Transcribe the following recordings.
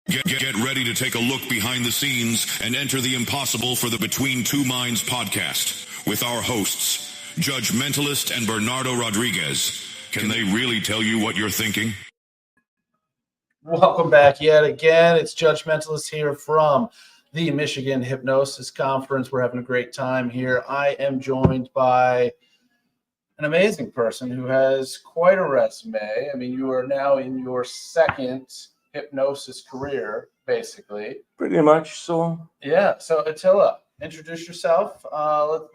Get ready to take a look behind the scenes and enter the impossible for the Between Two Minds podcast with our hosts, Judge Mentalist and Bernardo Rodriguez. Can they really tell you what you're thinking? Welcome back yet again. It's Judge Mentalist here from the Michigan Hypnosis Conference. We're having a great time here. I am joined by an amazing person who has quite a resume. I mean, you are now in your second hypnosis career, basically. Pretty much so. Yeah. So Attila, introduce yourself.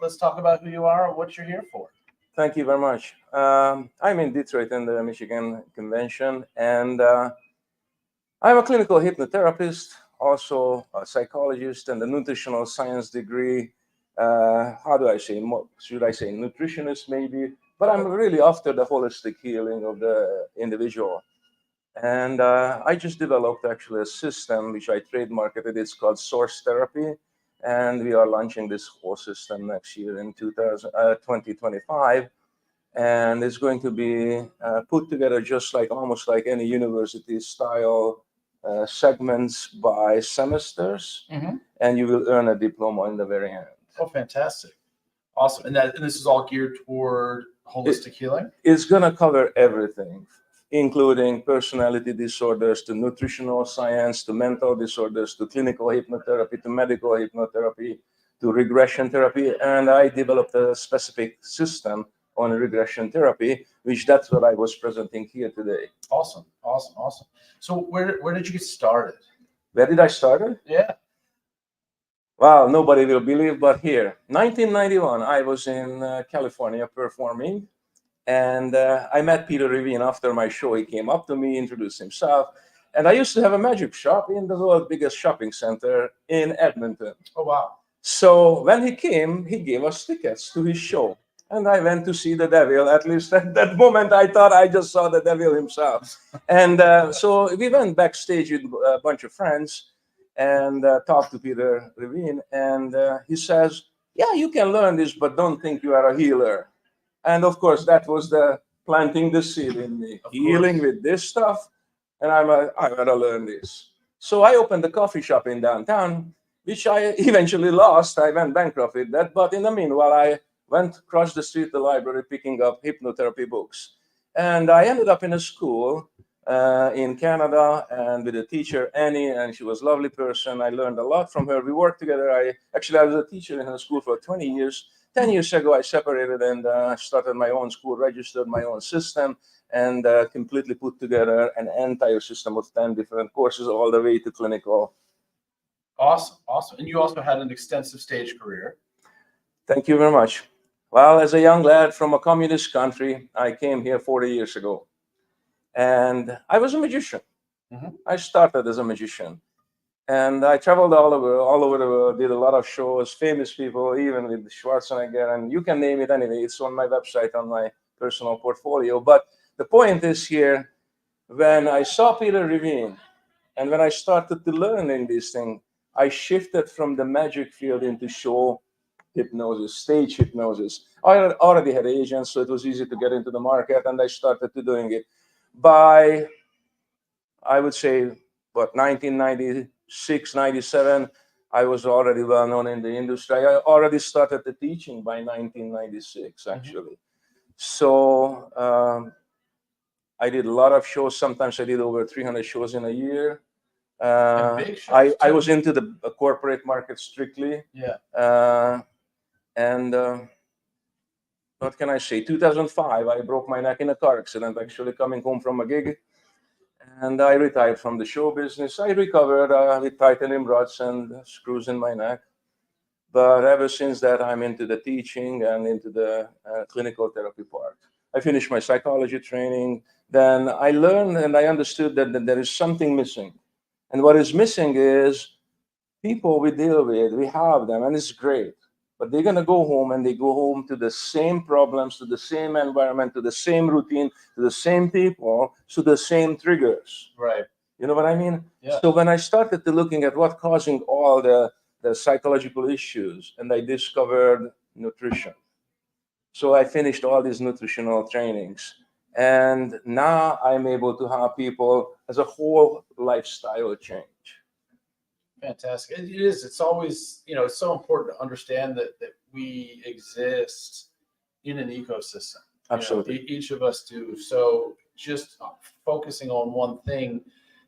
Let's talk about who you are and what you're here for. Thank you very much. I'm in Detroit in the Michigan Convention, and I'm a clinical hypnotherapist, also a psychologist, and a nutritional science degree. How do I say? Should I say nutritionist maybe? But I'm really after the holistic healing of the individual. And I just developed actually a system which I trademarketed. It's called Source Therapy. And we are launching this whole system next year in 2025. And it's going to be put together just like almost like any university style segments by semesters. Mm-hmm. And you will earn a diploma in the very end. Oh, fantastic. Awesome. And this is all geared toward holistic healing? It's going to cover everything, including personality disorders, to nutritional science, to mental disorders, to clinical hypnotherapy, to medical hypnotherapy, to regression therapy. And I developed a specific system on regression therapy, which that's what I was presenting here today. Awesome. So where did you get started? Where did I start? Yeah. Well, nobody will believe, but here, 1991, I was in California performing. And I met Peter Levine after my show. He came up to me, introduced himself. And I used to have a magic shop in the world's biggest shopping center in Edmonton. Oh, wow. So when he came, he gave us tickets to his show. And I went to see the devil. At least at that moment, I thought I just saw the devil himself. And so we went backstage with a bunch of friends and talked to Peter Levine. And he says, yeah, you can learn this, but don't think you are a healer. And of course, that was the planting the seed in me, healing with this stuff. And I gotta learn this. So I opened a coffee shop in downtown, which I eventually lost. I went bankrupt with that. But in the meanwhile, I went across the street to the library picking up hypnotherapy books. And I ended up in a school in Canada and with a teacher, Annie, and she was a lovely person. I learned a lot from her. We worked together. I was a teacher in her school for 20 years. 10 years ago, I separated and started my own school, registered my own system, and completely put together an entire system of 10 different courses all the way to clinical. Awesome. And you also had an extensive stage career. Thank you very much. Well, as a young lad from a communist country, I came here 40 years ago. And I was a magician. Mm-hmm. I started as a magician. And I traveled all over the world, did a lot of shows, famous people, even with Schwarzenegger, and you can name it anyway. It's on my website, on my personal portfolio. But the point is here, when I saw Peter Levine, and when I started to learn in this thing, I shifted from the magic field into show hypnosis, stage hypnosis. I already had agents, so it was easy to get into the market, and I started to doing it by, I would say, 1996, 97, I was already well known in the industry. I already started the teaching by 1996, actually. Mm-hmm. So I did a lot of shows. Sometimes I did over 300 shows in a year. I was into the corporate market strictly. Yeah. And what can I say? 2005, I broke my neck in a car accident, actually coming home from a gig. And I retired from the show business. I recovered with titanium rods and screws in my neck. But ever since that, I'm into the teaching and into the clinical therapy part. I finished my psychology training. Then I learned and I understood that there is something missing. And what is missing is people we deal with, we have them, and it's great. But they're going to go home, and they go home to the same problems, to the same environment, to the same routine, to the same people, to the same triggers. Right. You know what I mean? Yeah. So when I started to looking at what causing all the psychological issues, and I discovered nutrition. So I finished all these nutritional trainings. And now I'm able to help people as a whole lifestyle change. Fantastic. It is. It's always, it's so important to understand that we exist in an ecosystem. Absolutely. Each of us do. So just focusing on one thing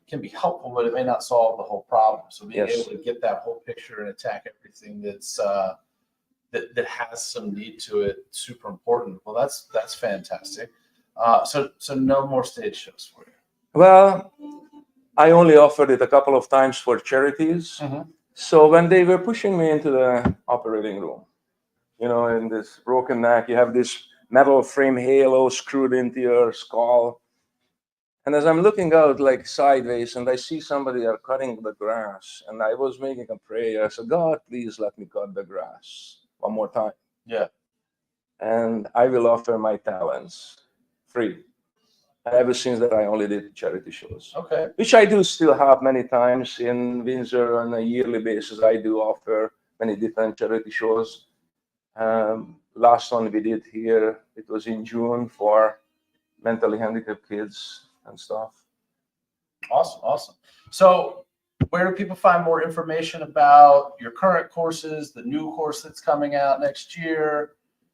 can be helpful, but it may not solve the whole problem. So being able to get that whole picture and attack everything that's that has some need to it, super important. Well, that's fantastic. So no more stage shows for you. Well, I only offered it a couple of times for charities. Mm-hmm. So when they were pushing me into the operating room, in this broken neck, you have this metal frame halo screwed into your skull. And as I'm looking out like sideways and I see somebody there cutting the grass, and I was making a prayer, I said, God, please let me cut the grass one more time. Yeah. And I will offer my talents free. Ever since that, I only did charity shows. Okay. Which I do still have many times in Windsor on a yearly basis. I do offer many different charity shows. Last one we did here, it was in June for mentally handicapped kids and stuff. Awesome. So where do people find more information about your current courses, the new course that's coming out next year?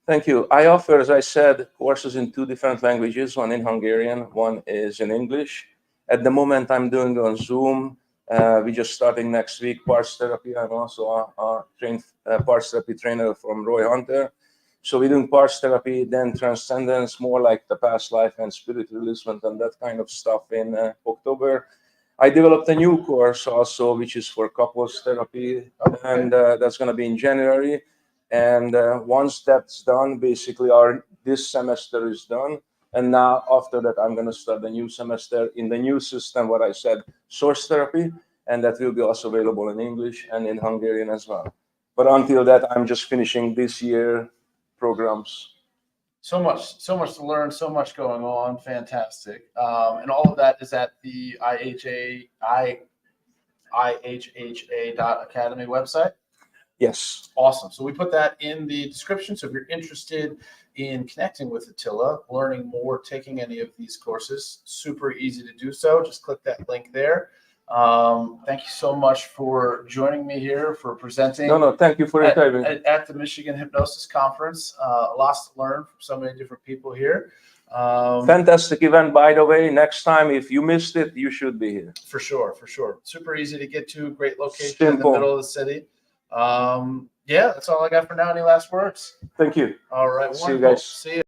Thank you. I offer, as I said, courses in 2 different languages, one in Hungarian, one is in English. At the moment, I'm doing on Zoom. We're just starting next week, parts therapy. I'm also a trained parts therapy trainer from Roy Hunter. So we're doing parts therapy, then transcendence, more like the past life and spirit releasement and that kind of stuff in October. I developed a new course also, which is for couples therapy, and that's going to be in January. And once that's done, basically this semester is done. And now after that, I'm going to start the new semester in the new system, what I said, source therapy. And that will be also available in English and in Hungarian as well. But until that, I'm just finishing this year programs. So much to learn, so much going on. Fantastic. And all of that is at the IHHA.academy website. Yes. Awesome. So we put that in the description. So if you're interested in connecting with Attila, learning more, taking any of these courses, super easy to do so. Just click that link there. Thank you so much for joining me here, for presenting. No, thank you for inviting me. At the Michigan Hypnosis Conference. Lots to learn from so many different people here. Fantastic event, by the way. Next time, if you missed it, you should be here. For sure. Super easy to get to. Great location Simple. in the middle of the city. Yeah, that's all I got for now. Any last words? Thank you. All right. See you guys. See you.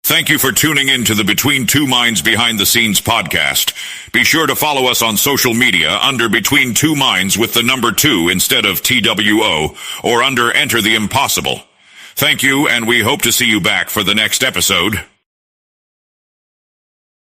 Thank you for tuning in to the Between Two Minds Behind the Scenes podcast. Be sure to follow us on social media under Between Two Minds with the number 2 instead of TWO, or under Enter the Impossible. Thank you, and we hope to see you back for the next episode.